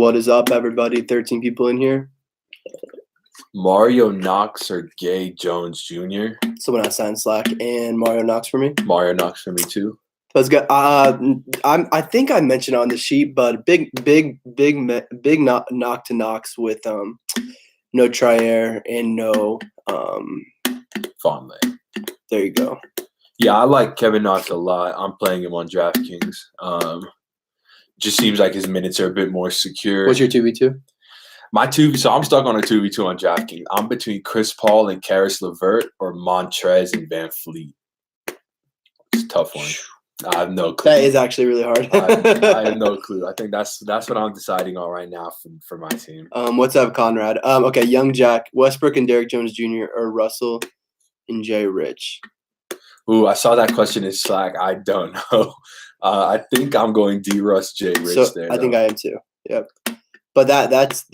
What is up, everybody? 13 people in here. Mario Knox or Gay Jones Jr.? Someone else signed Slack, and Mario Knox for me. Mario Knox for me too. Let's go. I think I mentioned on the sheet, but big knock to Knox with no Trier and no Fondley. There you go. Yeah, I like Kevin Knox a lot. I'm playing him on DraftKings. Just seems like his minutes are a bit more secure. What's your 2v2? My 2v, so I'm stuck on a 2v2 on DraftKings. I'm between Chris Paul and Karis LeVert or Montrez and Van Fleet. It's a tough one. I have no clue. That is actually really hard. I have no clue. I think that's what I'm deciding on right now for my team. What's up, Conrad? Okay, Young Jack, Westbrook and Derrick Jones Jr. or Russell and Jay Rich. Ooh, I saw that question in Slack. I don't know. I think I'm going D-Russ, Jay Rich there. I think I am too. Yep. But that's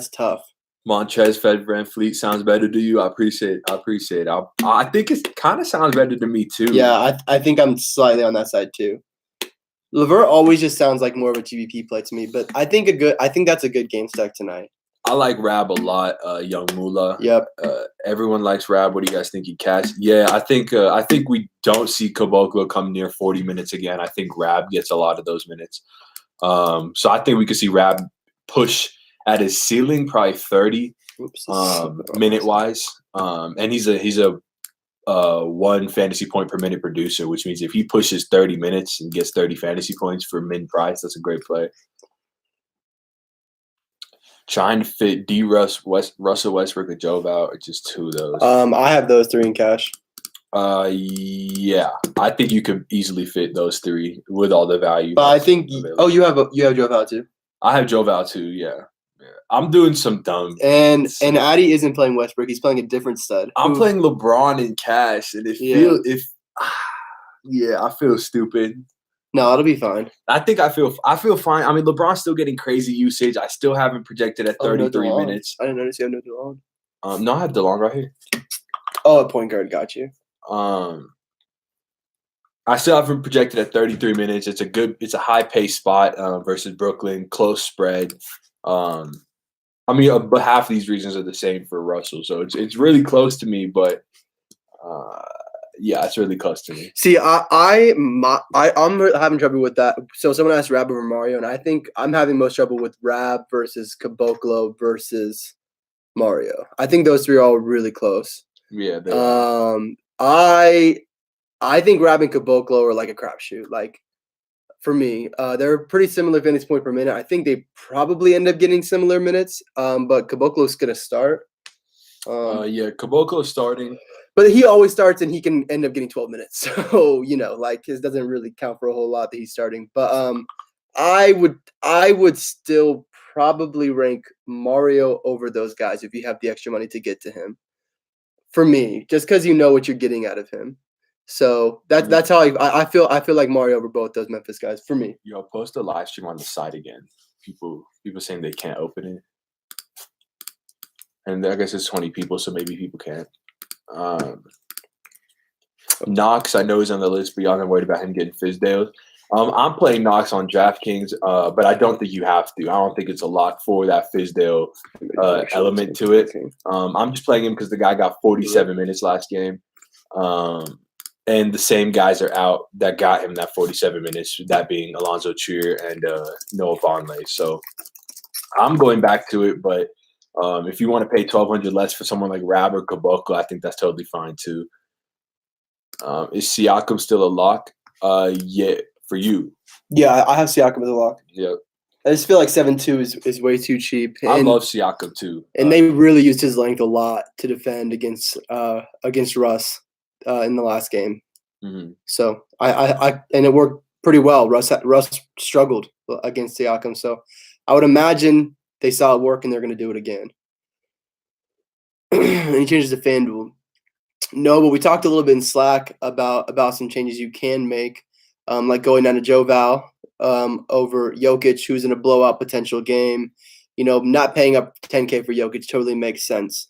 tough. Montrez, Fed, Van Fleet sounds better to you. I appreciate it. I think it kind of sounds better to me too. Yeah, I think I'm slightly on that side too. LeVert always just sounds like more of a GVP play to me, but I think that's a good game stack tonight. I like Rab a lot, Young Mula. Yep. Everyone likes Rab. What do you guys think he catch? Yeah, I think we don't see Caboclo come near 40 minutes again. I think Rab gets a lot of those minutes. So I think we could see Rab push at his ceiling, probably 30 minute wise. And he's a 1 fantasy point per minute producer, which means if he pushes 30 minutes and gets 30 fantasy points for min price, that's a great play. Trying to fit Russell Westbrook, or Joe Val, or just 2 of those. I have those 3 in cash. Yeah, I think you could easily fit those 3 with all the value. But I think you have Joe Val too. I have Joe Val too. Yeah. I'm doing some dumb. And Addy isn't playing Westbrook. He's playing a different stud. I'm playing LeBron in cash, and I feel stupid. No, it'll be fine. I feel fine. I mean, LeBron's still getting crazy usage. I still haven't projected at 33 minutes. I didn't notice you have no DeLong. No, I have DeLong right here. Oh, at point guard, got you. I still haven't projected at 33 minutes. It's a high pace spot versus Brooklyn, close spread. But half of these reasons are the same for Russell, so it's really close to me. But yeah, it's really close to me. See, I'm having trouble with that. So someone asked Rab over Mario, and I think I'm having most trouble with Rab versus Caboclo versus Mario. I think those 3 are all really close. Yeah. I think Rab and Caboclo are like a crapshoot. Like for me, they're pretty similar fantasy point per minute. I think they probably end up getting similar minutes. But Caboclo's gonna start. Caboclo's starting. But he always starts, and he can end up getting 12 minutes. So his doesn't really count for a whole lot that he's starting. But I would still probably rank Mario over those guys if you have the extra money to get to him. For me, just because you know what you're getting out of him. So that's how I feel. I feel like Mario over both those Memphis guys for me. Yo, post a live stream on the site again. People saying they can't open it, and I guess it's 20 people, so maybe people can't. Knox, I know he's on the list, but y'all not worried about him getting Fizdale. I'm playing Knox on DraftKings, but I don't think you have to. I don't think it's a lock for that Fizdale element to it. I'm just playing him because the guy got 47 minutes last game. And the same guys are out that got him that 47 minutes, that being Alonzo Trier and Noah Vonleh. So I'm going back to it, but if you want to pay $1,200 less for someone like Rab or Caboclo, I think that's totally fine too. Is Siakam still a lock? Yeah, for you. Yeah, I have Siakam as a lock. Yep. I just feel like 7-2 is way too cheap. I love Siakam too. And they really used his length a lot to defend against Russ in the last game. Mm-hmm. So I and it worked pretty well. Russ struggled against Siakam, so I would imagine they saw it work and they're going to do it again. And he changes to FanDuel. No, but we talked a little bit in Slack about some changes you can make, like going down to Joe Val over Jokic, who's in a blowout potential game. Not paying up $10K for Jokic totally makes sense.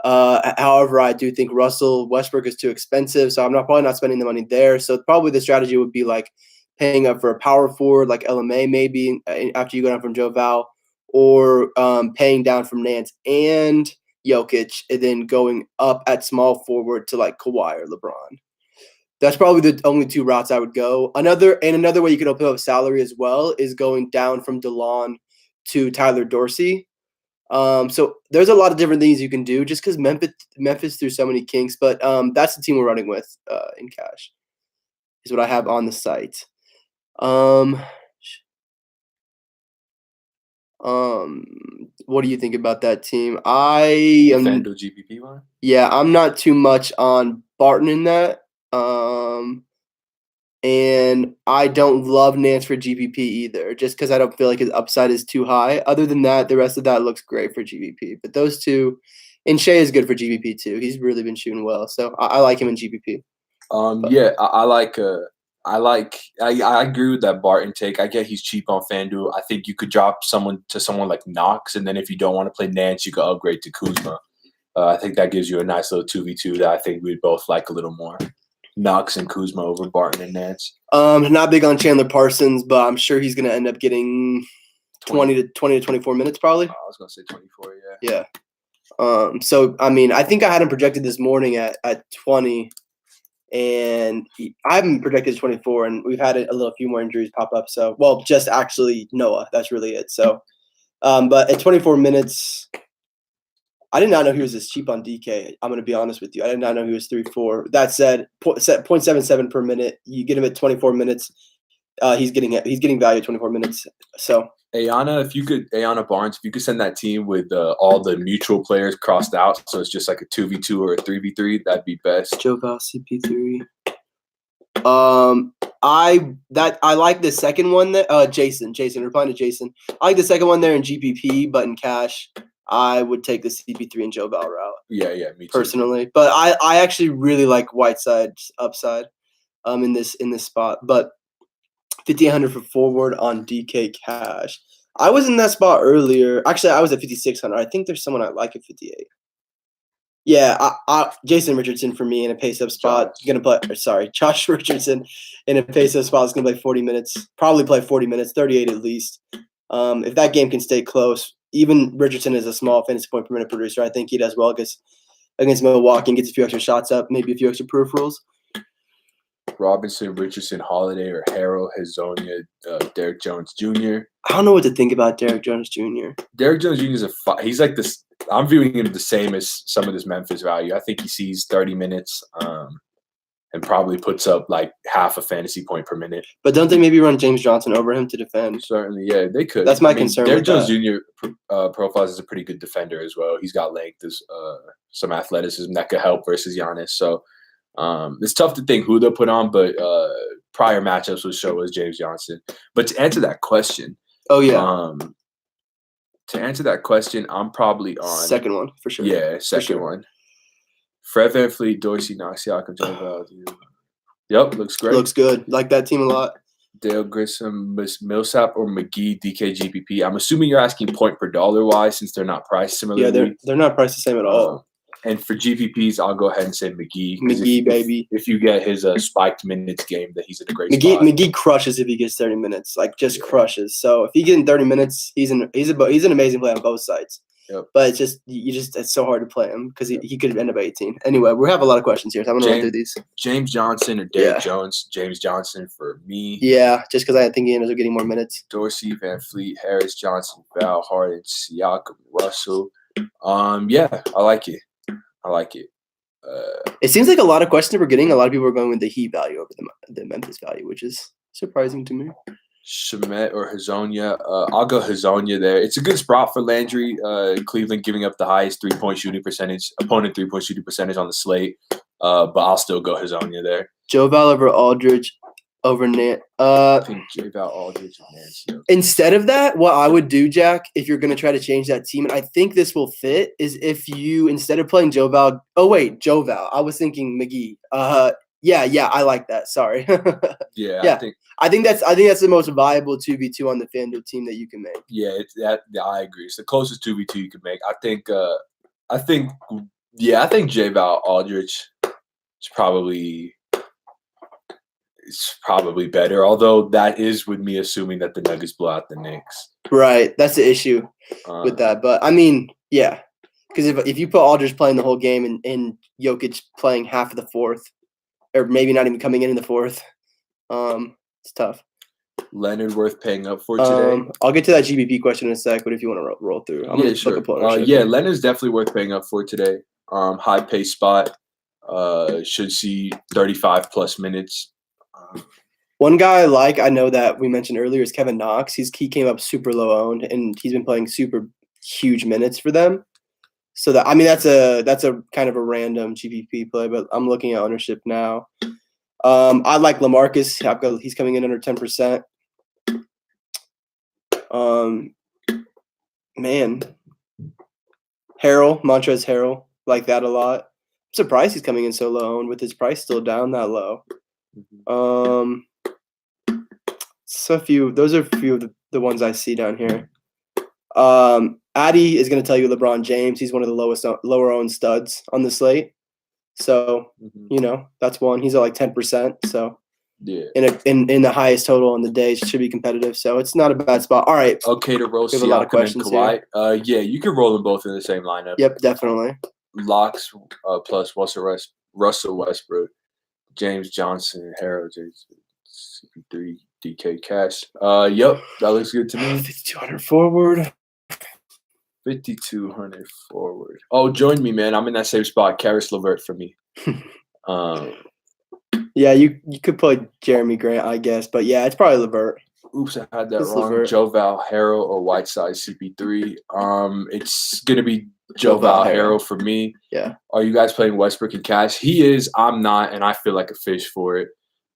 However, I do think Russell Westbrook is too expensive, so I'm probably not spending the money there. So probably the strategy would be like paying up for a power forward like LMA maybe after you go down from Joe Val, or paying down from Nance and Jokic, and then going up at small forward to like Kawhi or LeBron. That's probably the only two routes I would go. Another way you can open up salary as well is going down from DeLon to Tyler Dorsey. So there's a lot of different things you can do just because Memphis threw so many kinks. But that's the team we're running with in cash is what I have on the site. What do you think about that team? FanDuel GPP one? Yeah, I'm not too much on Barton in that. And I don't love Nance for GPP either, just because I don't feel like his upside is too high. Other than that, the rest of that looks great for GPP. But those two, and Shea is good for GPP too. He's really been shooting well, so I like him in GPP. Yeah, I agree with that Barton take. I get he's cheap on FanDuel. I think you could drop someone like Knox, and then if you don't want to play Nance, you could upgrade to Kuzma. I think that gives you a nice little 2v2 that I think we'd both like a little more. Knox and Kuzma over Barton and Nance. Not big on Chandler Parsons, but I'm sure he's going to end up getting 20 to 24 minutes probably. I was going to say 24, yeah. So, I mean, I think I had him projected this morning at 20, and I haven't projected 24, and we've had a few more injuries pop up. So, well, just actually Noah. That's really it. So, but at 24 minutes, I did not know he was this cheap on DK. I'm going to be honest with you. I did not know he was 3.4. That said, 0.77 per minute. You get him at 24 minutes. He's getting value at 24 minutes. So Ayana Barnes, if you could send that team with all the mutual players crossed out, so it's just like a 2v2 or a 3v3, that'd be best. JoVal CP3. I like the second one that Jason, replying to Jason. I like the second one there in GPP, but in cash, I would take the CP3 and JoVal route. Yeah, me too. Personally. But I actually really like Whiteside's upside in this spot. But 5,800 for forward on DK cash. I was in that spot earlier. Actually, I was at 5,600. I think there's someone I like at 58. Yeah, Jason Richardson for me in a pace-up spot. Josh Richardson in a pace-up spot is going to play 40 minutes. Probably play 40 minutes, 38 at least. If that game can stay close, even Richardson is a small fantasy point per minute producer. I think he does well against Milwaukee and gets a few extra shots up, maybe a few extra peripherals. Robinson, Richardson, Holiday, or Harrell, Hazonia, Derek Jones Jr. I don't know what to think about Derek Jones Jr. Derek Jones Jr. is he's like this. I'm viewing him the same as some of this Memphis value. I think he sees 30 minutes and probably puts up like half a fantasy point per minute. But don't they maybe run James Johnson over him to defend? Certainly, yeah, they could. That's my concern. Derek Jones Jr. Profiles as a pretty good defender as well. He's got length, there's some athleticism that could help versus Giannis. So it's tough to think who they'll put on, but prior matchups would show us James Johnson. But to answer that question, I'm probably on second one for sure. Yeah, second one. Fred VanVleet, Dorsey, Knox, Siakam, JoVal. Yep, looks great. Looks good. Like that team a lot. Dale Grissom, Millsap, or McGee, DK, GPP. I'm assuming you're asking point per dollar wise since they're not priced similarly. Yeah, they're not priced the same at all. And for GPPs, I'll go ahead and say McGee. Baby. If you get his spiked minutes game, that he's in a great spot. spot. McGee crushes if he gets 30 minutes, crushes. So if he gets 30 minutes, he's an amazing play on both sides. Yep. But it's it's so hard to play him because he could end up 18. Anyway, we have a lot of questions here, so I'm gonna run through these. James Johnson or Derek Jones? James Johnson for me. Yeah, just because I think he ends up getting more minutes. Dorsey, VanVleet, Harris, Johnson, Val, Harden, Siakam, Russell. Yeah, I like it. It seems like a lot of questions we're getting. A lot of people are going with the Heat value over the Memphis value, which is surprising to me. Shamet or Hazonia. I'll go Hazonia there. It's a good spot for Landry. Cleveland giving up the highest opponent 3-point shooting percentage on the slate. But I'll still go Hazonia there. JoVal over Aldridge over Nance. I think JoVal, Aldridge, and Nance. Yep. Instead of that, what I would do, Jack, if you're going to try to change that team, and I think this will fit, is if you, instead of playing JoVal – JoVal. I was thinking McGee. Yeah, I like that. Sorry. Yeah. I think that's the most viable 2v2 on the FanDuel team that you can make. Yeah, I agree. It's the closest 2v2 you can make. I think JoVal Aldridge is probably it's probably better. Although that is with me assuming that the Nuggets blow out the Knicks. Right. That's the issue with that. But I mean, yeah. Because if you put Aldridge playing the whole game and Jokic playing half of the fourth, or maybe not even coming in the fourth, it's tough. Leonard worth paying up for today? I'll get to that GBP question in a sec, but if you want to roll through, I'm yeah, sure. Leonard's definitely worth paying up for today. High pace spot. Should see 35 plus minutes. One guy I know that we mentioned earlier is Kevin Knox. He came up super low owned, and he's been playing super huge minutes for them. So that's a kind of a random GPP play, but I'm looking at ownership now. I like LaMarcus. He's coming in under 10%. Man, Montrezl Harrell, like that a lot. I'm surprised he's coming in so low owned with his price still down that low. Those are a few of the ones I see down here. Addy is going to tell you LeBron James. He's one of the lower owned studs on the slate. So, that's one. He's at like 10%. So, yeah, in the highest total on the day, should be competitive. So, it's not a bad spot. All right. Okay to roll Siakam and Kawhi. Yeah, you can roll them both in the same lineup. Yep, definitely. Locks plus Russell Westbrook, James Johnson, Harold, CP3, DK Cash. Yep, that looks good to me. 5,200 forward. 5,200 forward. Oh, join me, man. I'm in that same spot. Karis LeVert for me. Yeah, you could play Jeremy Grant, I guess, but yeah, it's probably LeVert. Oops, I had that wrong. LeVert. Joe Val Harrell or Whiteside CP3. It's gonna be Joe Val Harrell for me. Yeah. Are you guys playing Westbrook and Cash? He is. I'm not, and I feel like a fish for it.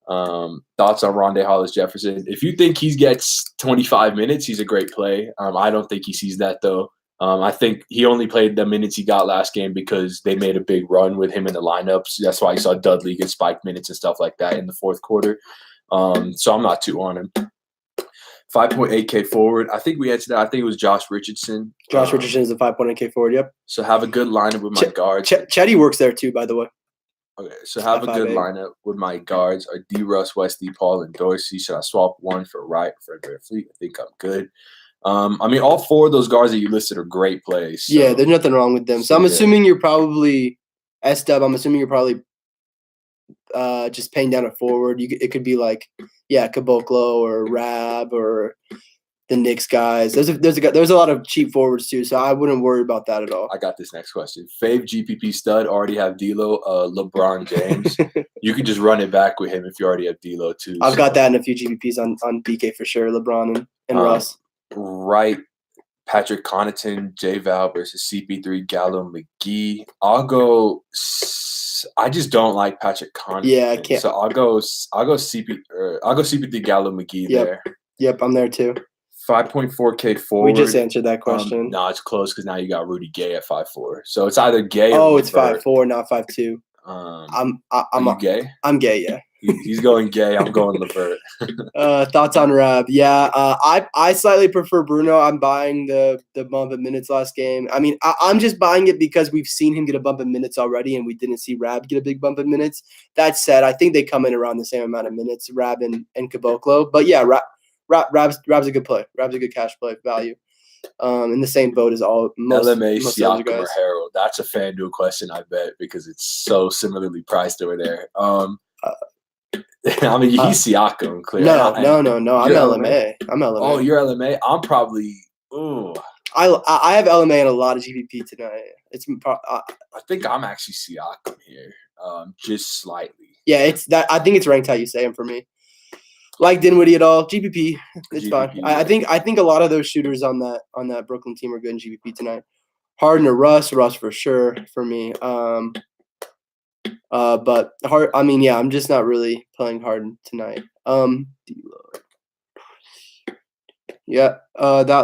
Thoughts on Rondae Hollis Jefferson? If you think he gets 25 minutes, he's a great play. I don't think he sees that though. I think he only played the minutes he got last game because they made a big run with him in the lineups. That's why you saw Dudley get spiked minutes and stuff like that in the fourth quarter. So I'm not too on him. 5.8K forward. I think we answered that. I think it was Josh Richardson. Josh Richardson is a 5.8K forward. Yep. So have a good lineup with my guards. Chetty works there too, by the way. Okay, so have a good lineup with my guards are D. Russ, Westy, Paul, and Dorsey. Should I swap one for Wright, Fred VanVleet? I think I'm good. I mean, all four of those guards that you listed are great plays. So. Yeah, there's nothing wrong with them. So I'm assuming you're probably S-Dub. I'm assuming you're probably just paying down a forward. It could be like, Caboclo or Rab or the Knicks guys. There's a lot of cheap forwards too, so I wouldn't worry about that at all. I got this next question. Fave GPP stud already have D'Lo, LeBron James. You can just run it back with him if you already have D'Lo too. I've got that in a few GPPs on BK for sure. LeBron and Russ. Right, Patrick Connaughton, J Val versus CP3, Gallo, McGee. I just don't like Patrick Connaughton. Yeah, I can't. So I'll go CP3, Gallo, McGee there. Yep, I'm there too. 5.4K forward. We just answered that question. No, it's close because now you got Rudy Gay at 5'4". So it's either Gay or LeVert. It's 5'4", not 5'2". I'm gay. I'm gay, yeah. He's going Gay. I'm going LeVert. Thoughts on Rab? Yeah, I slightly prefer Bruno. I'm buying the bump in minutes last game. I mean, I'm just buying it because we've seen him get a bump in minutes already, and we didn't see Rab get a big bump in minutes. That said, I think they come in around the same amount of minutes, Rab and Caboclo. But yeah, Rab's a good play. Rab's a good cash play value. In the same boat as most Siakam or Harrell. That's a FanDuel question, I bet, because it's so similarly priced over there. I mean, he's Siakam, clearly. No. I'm LMA. I'm LMA. Oh, you're LMA? I'm probably I have LMA in a lot of GPP tonight. I think I'm actually Siakam here, just slightly. Yeah, it's that. I think it's ranked how you say him for me. Like Dinwiddie at all, GPP, it's fine. I think a lot of those shooters on that Brooklyn team are good in GPP tonight. Harden or Russ for sure for me. But I'm just not really playing Harden tonight. That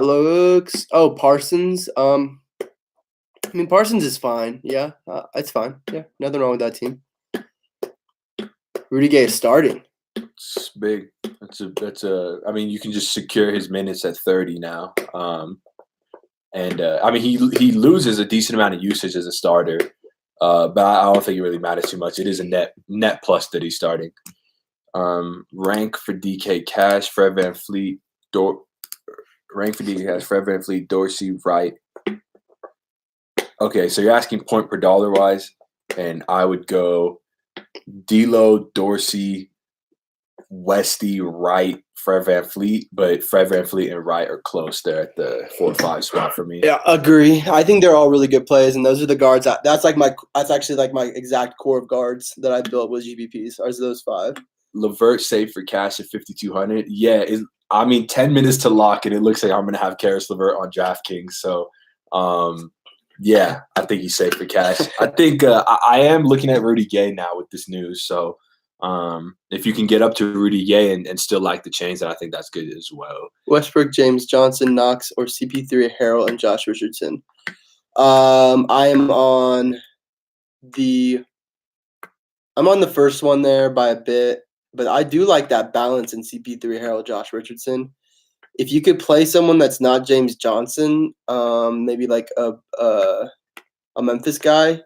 looks. Oh, Parsons. Parsons is fine. Yeah, it's fine. Yeah, nothing wrong with that team. Rudy Gay is starting. It's big. I mean, you can just secure his minutes at 30 now. He loses a decent amount of usage as a starter. But I don't think it really matters too much. It is a net plus that he's starting. Rank for DK Cash, Fred VanVleet, rank for DK Cash, Fred VanVleet, Dorsey, Wright. Okay, so you're asking point per dollar wise, and I would go D'Lo, Dorsey, Westy, Wright, Fred VanVleet, but Fred VanVleet and Wright are close there at the 4-5 spot for me. Yeah, agree. I think they're all really good plays, and those are the guards. That's actually like my exact core of guards that I built was GPPs. Are those 5? LeVert safe for cash at 5,200. Yeah, 10 minutes to lock, and it looks like I'm going to have Karis LeVert on DraftKings. So, yeah, I think he's safe for cash. I think I am looking at Rudy Gay now with this news. So, if you can get up to Rudy Gay and still like the chains, then I think that's good as well. Westbrook, James Johnson, Knox, or CP3, Harrell, and Josh Richardson. I am on the first one there by a bit, but I do like that balance in CP3, Harrell, Josh Richardson. If you could play someone that's not James Johnson, maybe like a Memphis guy,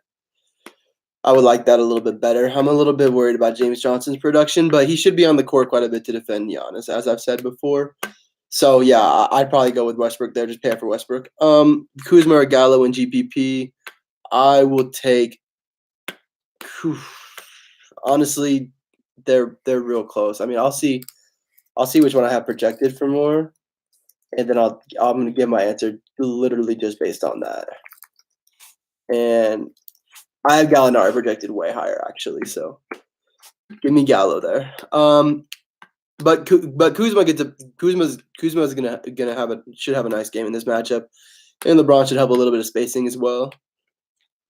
I would like that a little bit better. I'm a little bit worried about James Johnson's production, but he should be on the court quite a bit to defend Giannis, as I've said before. So, yeah, I'd probably go with Westbrook there. Just pay up for Westbrook. Kuzma or Gallo in GPP. I will take – honestly, they're real close. I mean, I'll see which one I have projected for more, and then I'm going to give my answer literally just based on that. And – I have Gallinari projected way higher, actually. So give me Gallo there. But Kuzma Kuzma's should have a nice game in this matchup, and LeBron should have a little bit of spacing as well.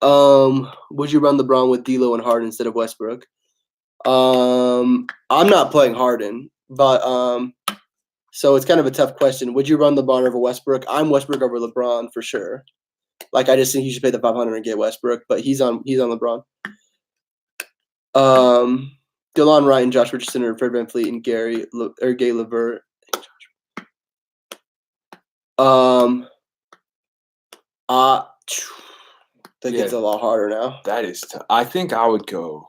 Would you run LeBron with D'Lo and Harden instead of Westbrook? I'm not playing Harden, but so it's kind of a tough question. Would you run LeBron over Westbrook? I'm Westbrook over LeBron for sure. Like, I just think you should pay the $500 and get Westbrook, but he's on LeBron. DeLon Wright and Josh Richardson or Fred VanVleet and Gay LeVert. That gets a lot harder now. That is tough. I think I would go.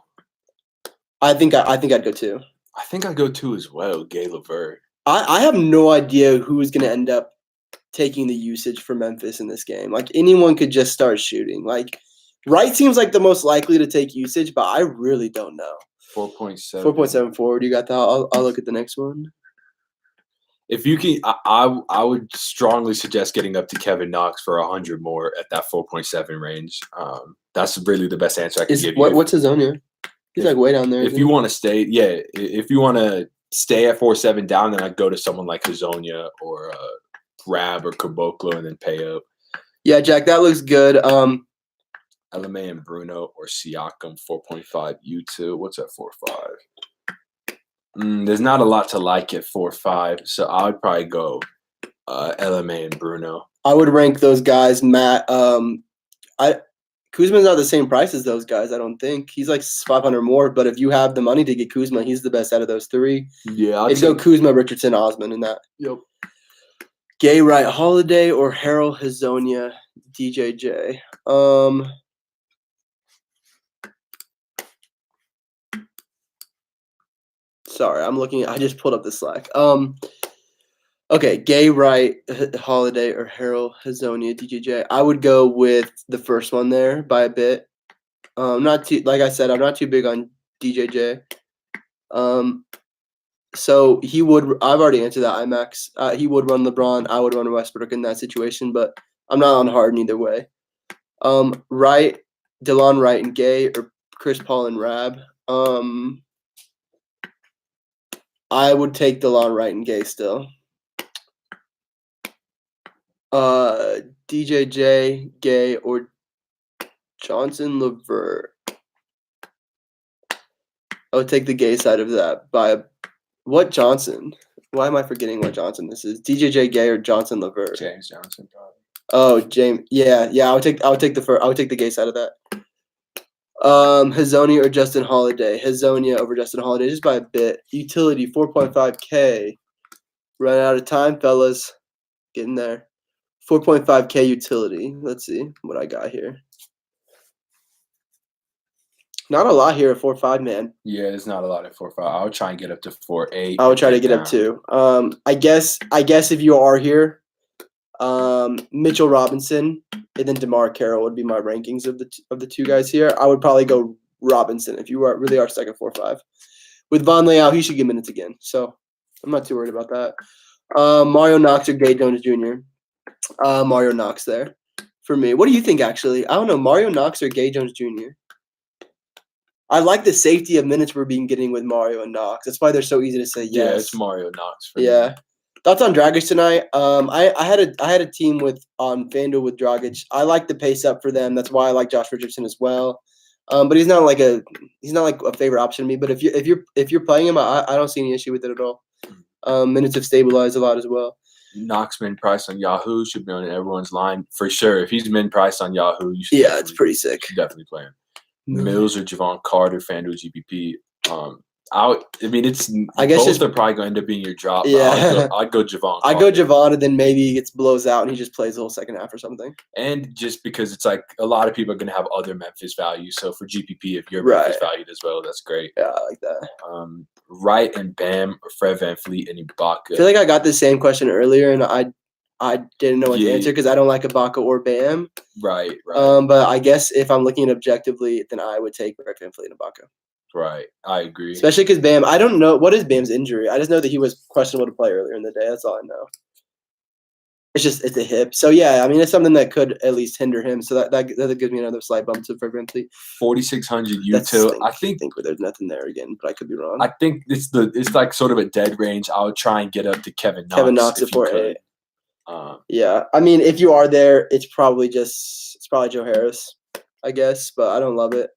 I think I'd go too. I think I'd go too as well, Gay LeVert. I have no idea who's going to end up taking the usage for Memphis in this game. Like, anyone could just start shooting. Like, Wright seems like the most likely to take usage, but I really don't know. 4.7. 4.74. Do you got that? I'll look at the next one. If you can, I would strongly suggest getting up to Kevin Knox for 100 more at that 4.7 range. That's really the best answer I can give you. What's his own here? He's like way down there. If you want to stay, if you want to stay at 4.7 down, then I'd go to someone like Hazonia or Grab or Caboclo and then pay up. Yeah, Jack, that looks good. LMA and Bruno or Siakam 4.5 U2. What's at 4.5? There's not a lot to like at 4.5, so I would probably go LMA and Bruno. I would rank those guys, Matt. Kuzma's not the same price as those guys, I don't think. He's like 500 more, but if you have the money to get Kuzma, he's the best out of those three. Yeah, I'd go Kuzma, Richardson, Osman in that. Yep. Gay, Wright, Holiday, or Harrell, Hazonia, DJJ. Sorry, I'm looking. I just pulled up the Slack. Okay, Gay, Wright, Holiday, or Harrell, Hazonia, DJJ. I would go with the first one there by a bit. Not too, like I said, I'm not too big on DJJ. So he would. I've already answered that. IMAX. He would run LeBron. I would run Westbrook in that situation, but I'm not on Harden either way. Wright, DeLon Wright, and Gay, or Chris Paul and Rab. I would take DeLon Wright and Gay still. DJJ, Gay, or Johnson, LeVert. I would take the Gay side of that by what Johnson? Why am I forgetting what Johnson this is? DJJ, Gay, or Johnson, LeVert? James Johnson, probably. Oh, James. Yeah. I would take the Gay side of that. Hazonia or Justin Holiday. Hazonia over Justin Holiday just by a bit. Utility 4.5K. Run out of time, fellas. Getting there. 4.5K utility. Let's see what I got here. Not a lot here at 4.5, man. Yeah, there's not a lot at 4.5. I would try and get up to 4.8. I would try to get up too. I guess if you are here, Mitchell Robinson and then DeMar Carroll would be my rankings of the two guys here. I would probably go Robinson if you really are stuck at 4.5. With Von Leal, he should get minutes again, so I'm not too worried about that. Mario Knox or Gay Jones Jr. Mario Knox there for me. What do you think? Actually, I don't know. Mario Knox or Gay Jones Jr. I like the safety of minutes we're getting with Mario and Knox. That's why they're so easy to say yes. Yeah, it's Mario Knox for me. Yeah. Thoughts on Dragic tonight? I had a team on FanDuel with Dragic. I like the pace up for them. That's why I like Josh Richardson as well. But he's not like a favorite option to me. But if you're playing him, I don't see any issue with it at all. Minutes have stabilized a lot as well. Knox min price on Yahoo should be on everyone's line for sure. If he's min price on Yahoo, you should it's pretty sick. Definitely play him. Mills or Javon Carter, FanDuel GPP. I guess both are probably going to end up being your drop. Yeah, I'd go Javon. I'd go Javon, and then maybe he blows out and he just plays the whole second half or something. And just because it's like a lot of people are going to have other Memphis values, so for GPP, if you're Memphis valued as well, that's great. Yeah, I like that. Wright and Bam, or Fred VanVleet and Ibaka. I feel like I got the same question earlier, and I didn't know what to answer because I don't like Ibaka or Bam. Right. But I guess if I'm looking objectively, then I would take Fred VanVleet and Ibaka. Right, I agree. Especially because Bam, I don't know what is Bam's injury. I just know that he was questionable to play earlier in the day. That's all I know. It's a hip. So yeah, I mean it's something that could at least hinder him. So that gives me another slight bump to Fred VanVleet. 4,600 util. I think there's nothing there again, but I could be wrong. I think it's like sort of a dead range. I would try and get up to Kevin Knox at 4.8. Yeah, I mean if you are there, it's probably Joe Harris, I guess, but I don't love it.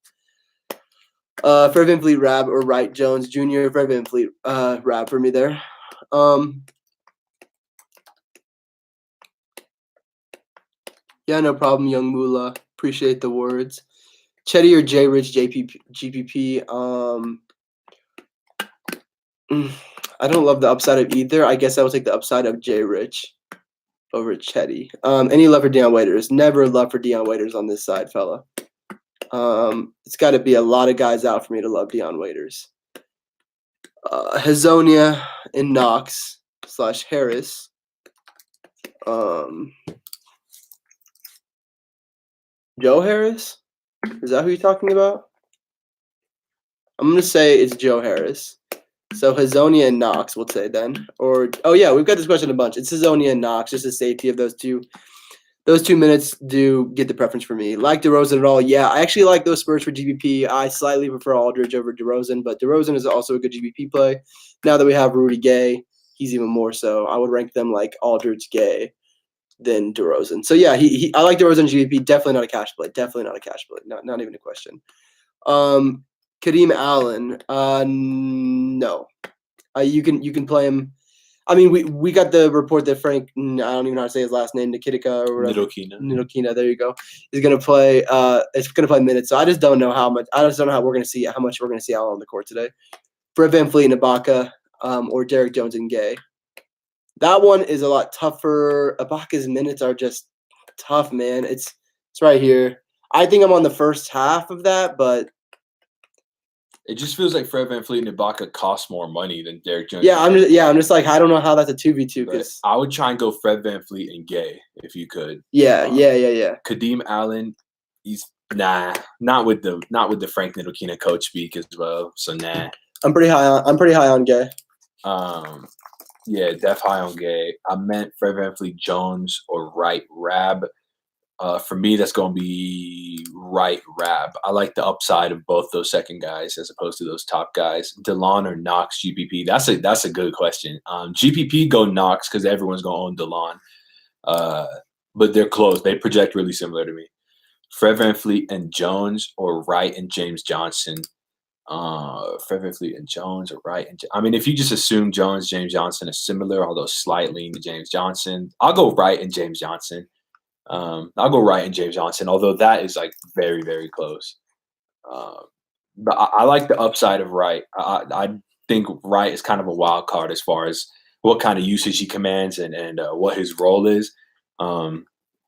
Fred VanVleet, Rab, or Wright Jones Jr. Fred VanVleet, Rab for me there. Yeah, no problem, Young Moolah. Appreciate the words. Chetty or J Rich GPP. I don't love the upside of either. I guess I will take the upside of J Rich over Chetty. Any love for Dion Waiters? Never love for Dion Waiters on this side, fella. It's got to be a lot of guys out for me to love Dion Waiters. Hazonia and Knox / Harris. Joe Harris? Is that who you're talking about? I'm going to say it's Joe Harris. So Hazonia and Knox, we'll say then. Oh yeah, we've got this question a bunch. It's Hazonia and Knox, just the safety of those two. Those 2 minutes do get the preference for me. Like DeRozan at all? Yeah, I actually like those Spurs for GPP. I slightly prefer Aldridge over DeRozan, but DeRozan is also a good GPP play. Now that we have Rudy Gay, he's even more so. I would rank them like Aldridge, Gay, then DeRozan. So yeah, I like DeRozan GPP. Definitely not a cash play. Definitely not a cash play. Not even a question. Kareem Allen, no. You can play him. I mean, we got the report that Frank, I don't even know how to say his last name, Nikitica or whatever. Ntilikina, there you go. Is going to play. It's going to play minutes. So I just don't know how much. I just don't know how much we're going to see out on the court today. Fred VanVleet and Ibaka, or Derek Jones and Gay. That one is a lot tougher. Ibaka's minutes are just tough, man. It's right here. I think I'm on the first half of that, but it just feels like Fred VanVleet and Ibaka cost more money than Derek Jones. Yeah, I'm just like I don't know how that's a 2v2. Because I would try and go Fred VanVleet and Gay if you could. Yeah. Kareem Allen, he's not with the Frank Ntilikina coach speak as well. So nah. I'm pretty high on Gay. Yeah, def high on Gay. I meant Fred VanVleet, Jones, or Wright Rab. For me, that's going to be Wright Rab. I like the upside of both those second guys as opposed to those top guys. DeLon or Knox GPP? That's a good question. GPP, go Knox because everyone's going to own DeLon. But they're close. They project really similar to me. Fred VanVleet and Jones, or Wright and James Johnson. Fred VanVleet and Jones, or Wright and I mean, if you just assume Jones, James Johnson is similar, although slightly to James Johnson, I'll go Wright and James Johnson. I'll go Wright and James Johnson, although that is like very, very close. But I like the upside of Wright. I think Wright is kind of a wild card as far as what kind of usage he commands and what his role is.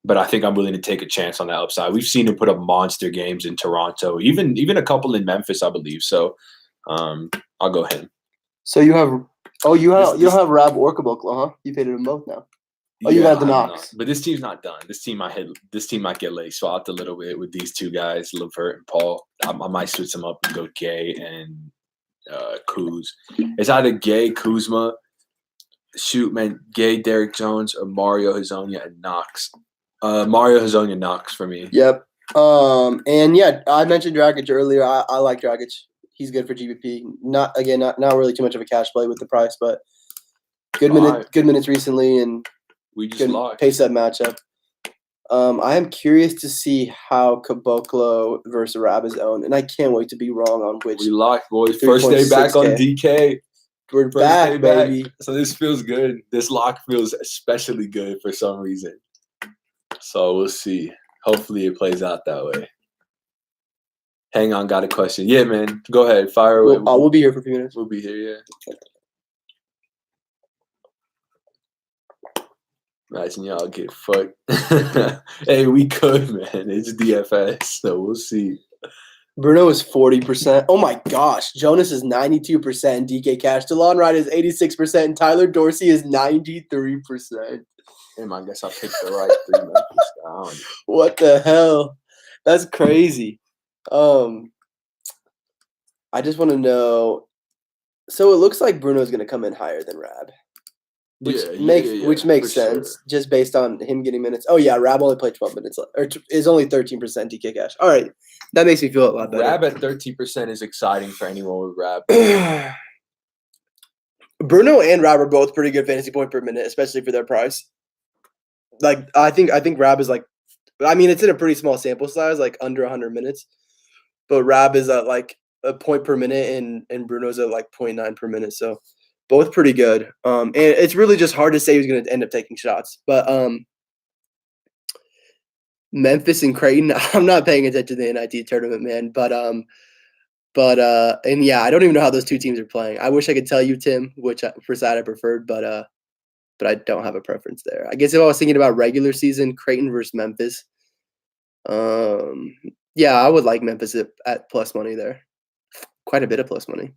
but I think I'm willing to take a chance on that upside. We've seen him put up monster games in Toronto, even a couple in Memphis, I believe. So I'll go him. So you have you don't have Rab or Caboclo, huh? You faded them both now. Oh, you got the Knox. But this team's not done. This team might get late swapped a little bit with these two guys, LeVert and Paul. I might switch them up and go Gay and Kuz. It's either Gay, Kuzma, Gay, Derek Jones, or Mario Hezonja and Knox. Mario Hezonja Knox for me. Yep. And yeah, I mentioned Dragic earlier. I like Dragic. He's good for GPP. Not really too much of a cash play with the price, but good minutes recently and we just locked. Pace up matchup. I am curious to see how Caboclo versus Rab is owned, and I can't wait to be wrong on which. We locked, boys. First day back on DK. We're back, baby. So this feels good. This lock feels especially good for some reason. So we'll see. Hopefully it plays out that way. Hang on, got a question. Yeah, man. Go ahead. Fire away. We'll be here for a few minutes. We'll be here, yeah. Imagine y'all get fucked. Hey, we could, man. It's DFS, so we'll see. Bruno is 40%. Oh my gosh. Jonas is 92%. DK Cash. DeLon Wright is 86%. And Tyler Dorsey is 93%. Damn, I guess I picked the right three Memphis down. What the hell? That's crazy. I just want to know. So it looks like Bruno's going to come in higher than Rab. Which makes sense, just based on him getting minutes. Oh yeah, Rab only played 12 minutes, or is only 13% DK Cash. All right, that makes me feel a lot better. Rab at 13% is exciting for anyone with Rab. Bruno and Rab are both pretty good fantasy point per minute, especially for their price. Like I think Rab is like, I mean it's in a pretty small sample size, like under 100 minutes, but Rab is at like a point per minute, and Bruno's at like 0.9 per minute, so. Both pretty good. And it's really just hard to say who's going to end up taking shots. But Memphis and Creighton, I'm not paying attention to the NIT tournament, man. But and yeah, I don't even know how those two teams are playing. I wish I could tell you, Tim, which side I preferred, but I don't have a preference there. I guess if I was thinking about regular season, Creighton versus Memphis, yeah, I would like Memphis at plus money there. Quite a bit of plus money.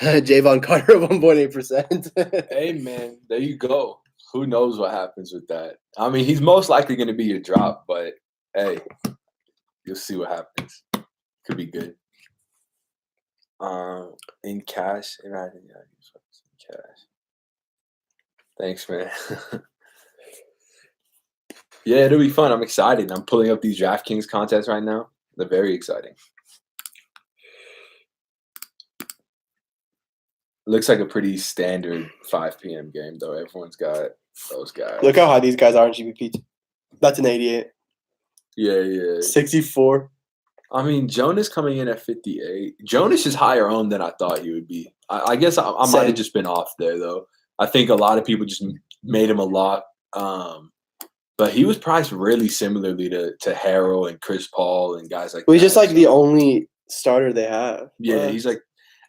Javon Carter 1.8%. Hey man, there you go. Who knows what happens with that? I mean, he's most likely going to be your drop, but hey, you'll see what happens. Could be good. In cash, imagine cash. Thanks, man. Yeah, it'll be fun. I'm excited. I'm pulling up these DraftKings contests right now. They're very exciting. Looks like a pretty standard 5 p.m. game, though. Everyone's got those guys. Look how high these guys are in GPP. That's an 88. Yeah. 64. I mean, Jonas coming in at 58. Jonas is higher owned than I thought he would be. I guess I might have just been off there, though. I think a lot of people just made him a lot. But he was priced really similarly to Harrell and Chris Paul and guys like that. He's just like the only starter they have. Yeah, he's like,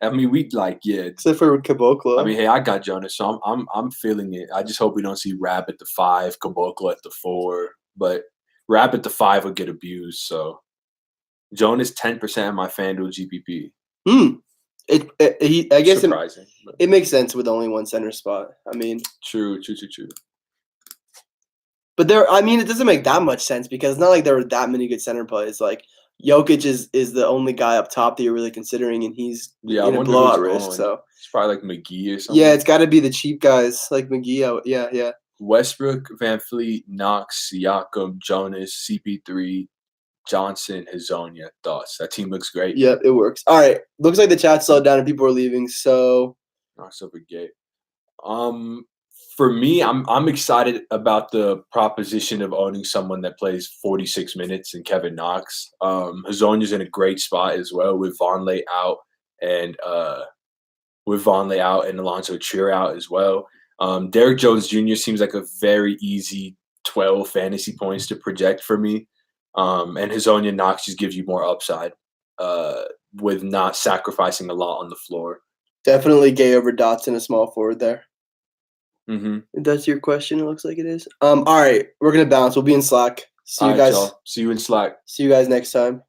I mean, except for Caboclo. I mean, hey, I got Jonas, so I'm feeling it. I just hope we don't see Rab at the 5, Caboclo at the 4. But Rab at the 5 would get abused. So Jonas 10% of my FanDuel GPP. I guess surprising. It makes sense with only one center spot. I mean, true. But it doesn't make that much sense because it's not like there were that many good center plays. Like Jokic is the only guy up top that you're really considering, and he's in a blowout risk. So it's probably like McGee or something. Yeah, it's got to be the cheap guys like McGee. Yeah. Westbrook, Van Fleet, Knox, Siakam, Jonas, CP3, Johnson, Hezonja. Thoughts? That team looks great. Yeah, it works. All right, looks like the chat slowed down and people are leaving. So not super gay. For me, I'm excited about the proposition of owning someone that plays 46 minutes in Kevin Knox. Hezonja's in a great spot as well with Vonleh out and Alonzo Trier out as well. Derek Jones Jr. seems like a very easy 12 fantasy points to project for me. And Hezonja Knox just gives you more upside with not sacrificing a lot on the floor. Definitely Gay over Dotson, a small forward there. Mm-hmm. If that's your question, it looks like it is. All right, we're gonna bounce. We'll be in Slack. See you guys. Y'all. See you in Slack. See you guys next time.